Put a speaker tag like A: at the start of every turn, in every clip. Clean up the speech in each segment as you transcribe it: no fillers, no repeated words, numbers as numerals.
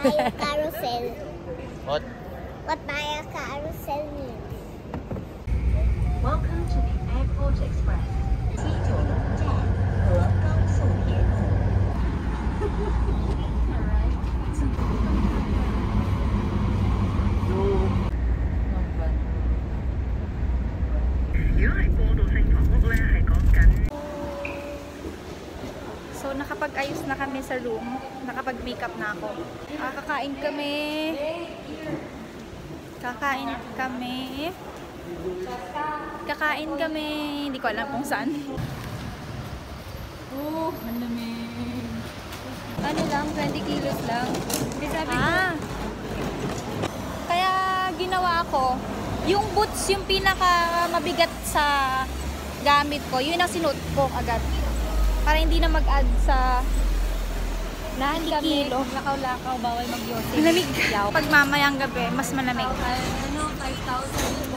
A: Maya carousel.
B: What?
A: What Maya carousel means?
C: Welcome to the Airport Express. 西九龙站和高速铁路。
D: So, nakapag-ayos na kami sa room. Nakapag-makeup na ako. Kakain kami. Kakain kami. Hindi ko alam kung saan. Oh, ang lamig. Ano lang, 20 kilos lang. Kasi sabi ko, kaya ginawa ko, yung boots, yung pinaka mabigat sa gamit ko, yun ang sinuot ko agad. Para hindi na mag-add sa 90 kilo. Lakaw-lakaw, bawal mag-yosi. Malamig. Pag mamayang gabi, mas malamig. Ano, 5,000.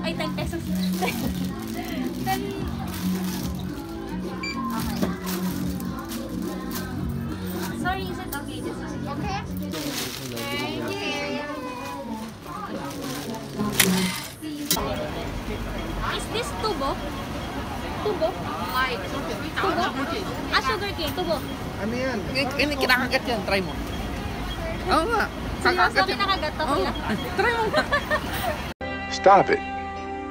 D: Ay, 10 pesos. 10. Okay. Sorry, is it okay? This is okay? Thank you. Is this tubo? Tubo? Ay, tubo? Sugar cane, tubo.
B: Ano yan? Ini kinakagat yan. Try mo. Oo nga.
D: Seryoso, kinakagat to kuya.
B: Try mo.
E: Stop it.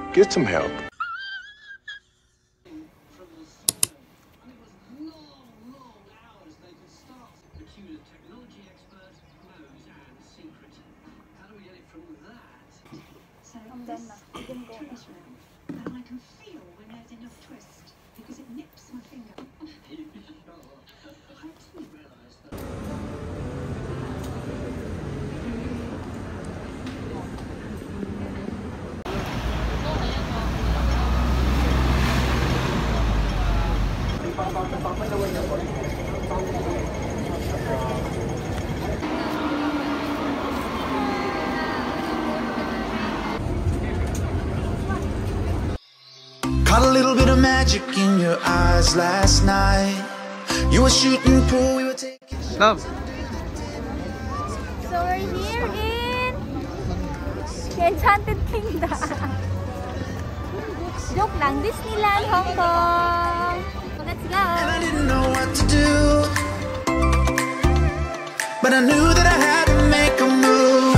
E: Get some help.
D: I'm done na. You can go.
C: And I can feel when there's enough twist because it nips my finger. I too realised that.
F: Caught a little bit of magic in your eyes last night. You were shooting pool, we were taking
B: Love.
D: So we're here in the Enchanted Kingdom. Joke lang, Disneyland, Hong Kong. Let's go.
F: and I didn't know what to do, but I knew that I had to make a move.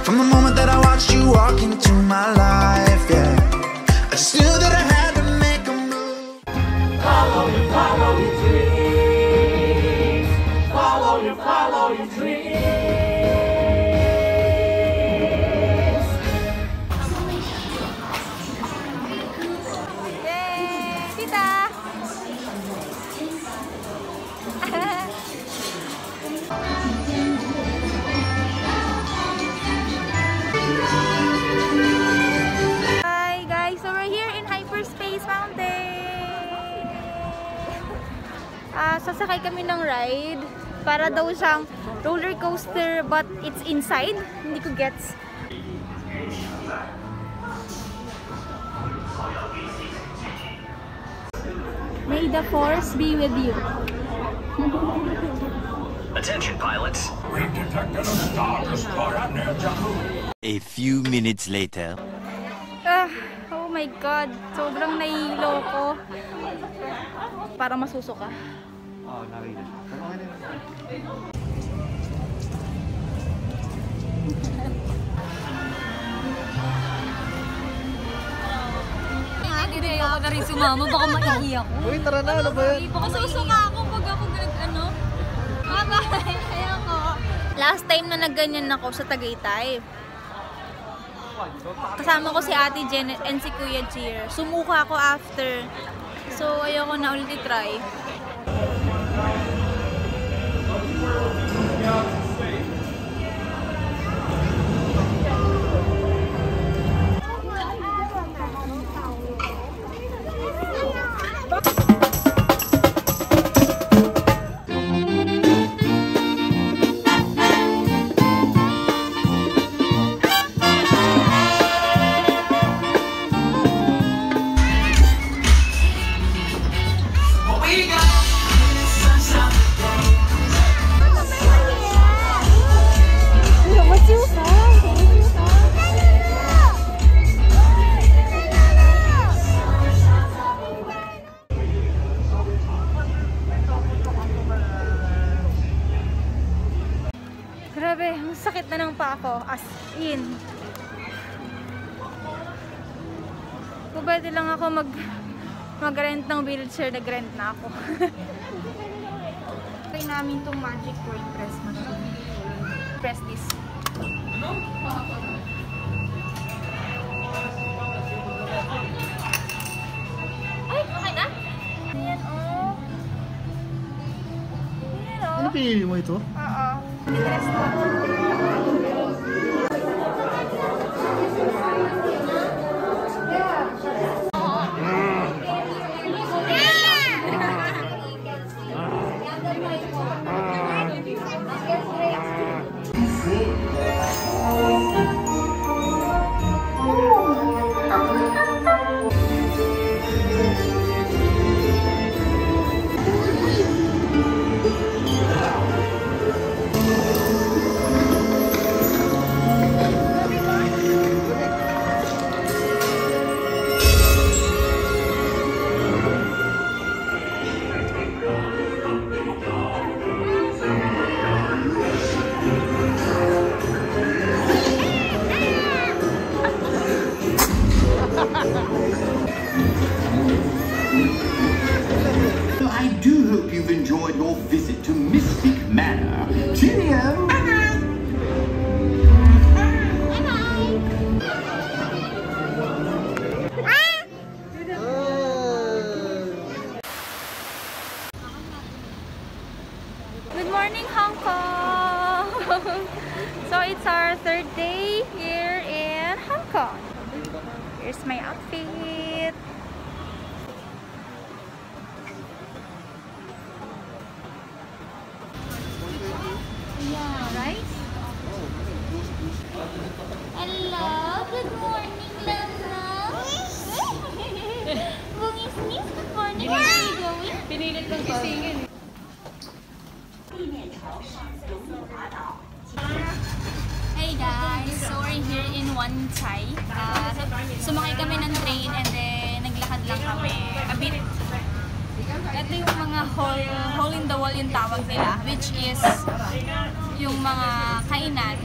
F: From the moment that I watched you walk into my life, yeah, I just knew that I had to make a move.
G: Follow your dreams. Follow your dreams.
D: Yay! Tita! Hi guys! So we're here in Hyperspace Mountain! Sasakay kami ng ride. Para daw siyang roller coaster but it's inside. Hindi ko gets. May the force be with you.
H: Attention pilots.
G: We've detected a star destroyer near Jakku.
H: A few minutes later.
D: Oh my god, sobrang nahihilo ko. Parang masusuka.
B: Oo, nakita.
D: Hindi ako na rin sumama, baka maiiyak ko.
B: Uy, tara na. Ano ba yan?
D: Baka susuka ako pag ako ano. Bye-bye! Ayoko. Last time na nagganyan ako sa Tagaytay. Kasama ko si Ate Jen and si Kuya Cheer. Sumuka ako after. So, ayoko na ulit i-try. ako. As in. Kung pwede lang ako mag-rent ng wheelchair, nag-rent na ako. Try namin itong Magic Coin Press machine. Press this. Ay, okay na? Ayan, oh. Ayan, oh.
I: Ano pinili mo ito?
D: Oo. Pinress ko.
J: I do hope you've enjoyed your visit to Mystic Manor. Cheerio!
D: Good morning, Hong Kong! So it's our third day here in Hong Kong. Here's my outfit. Yeah, right? Hello, good morning, Lala. Bungis-nis, good morning. Where are you going? Pinilit kong kisingin. Hey guys, so we're here in Wan Chai. Sumakay kami ng train and then naglakad lang kami a bit. Ito yung mga hole in the wall yung tawag nila, which is yung mga kainan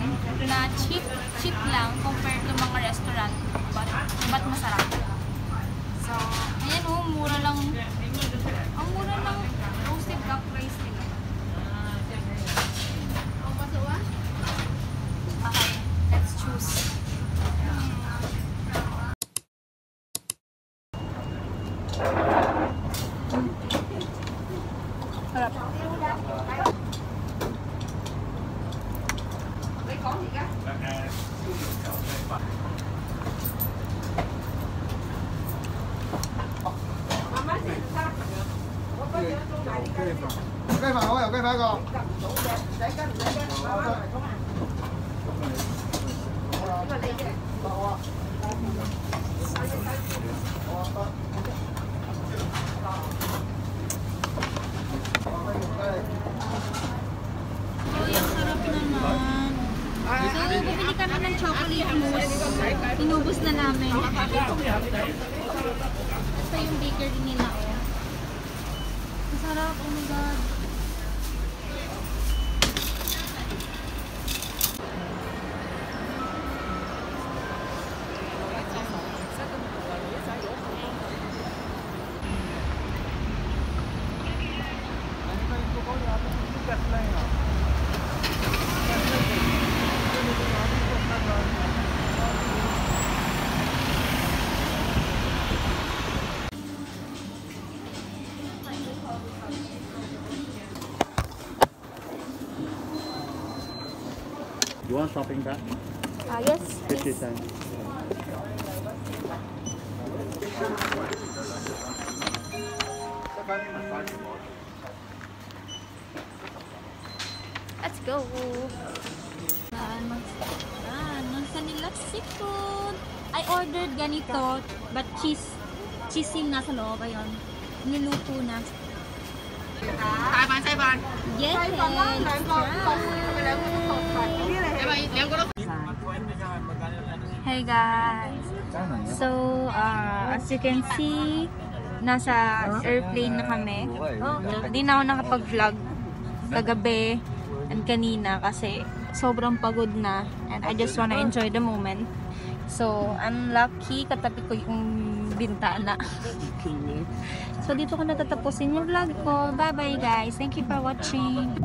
D: na cheap lang compared to mga restaurant, but masarap. So, ayan oh, mura lang. Ang mura lang roasted duck rice nila. Okay, let's choose. Harap. So, bumili kami ng chocolate mousse. Inubos na namin. Ito yung bakery nila. Masarap, oh my god.
I: You want shopping bag?
D: Yes.
I: 50 cents.
D: Let's go. Nasa nila seafood. I ordered ganito, but cheese yung nasa loob. Ayun. Niluto na. Yes. Hey guys. So, as you can see, nasa airplane na kami. Hindi na ako nakapag-vlog kagabi and kanina kasi sobrang pagod na. And I just wanna enjoy the moment. So, unlucky, katabi ko yung bintana. So, dito ko natatapusin yung vlog ko. Bye-bye guys. Thank you for watching.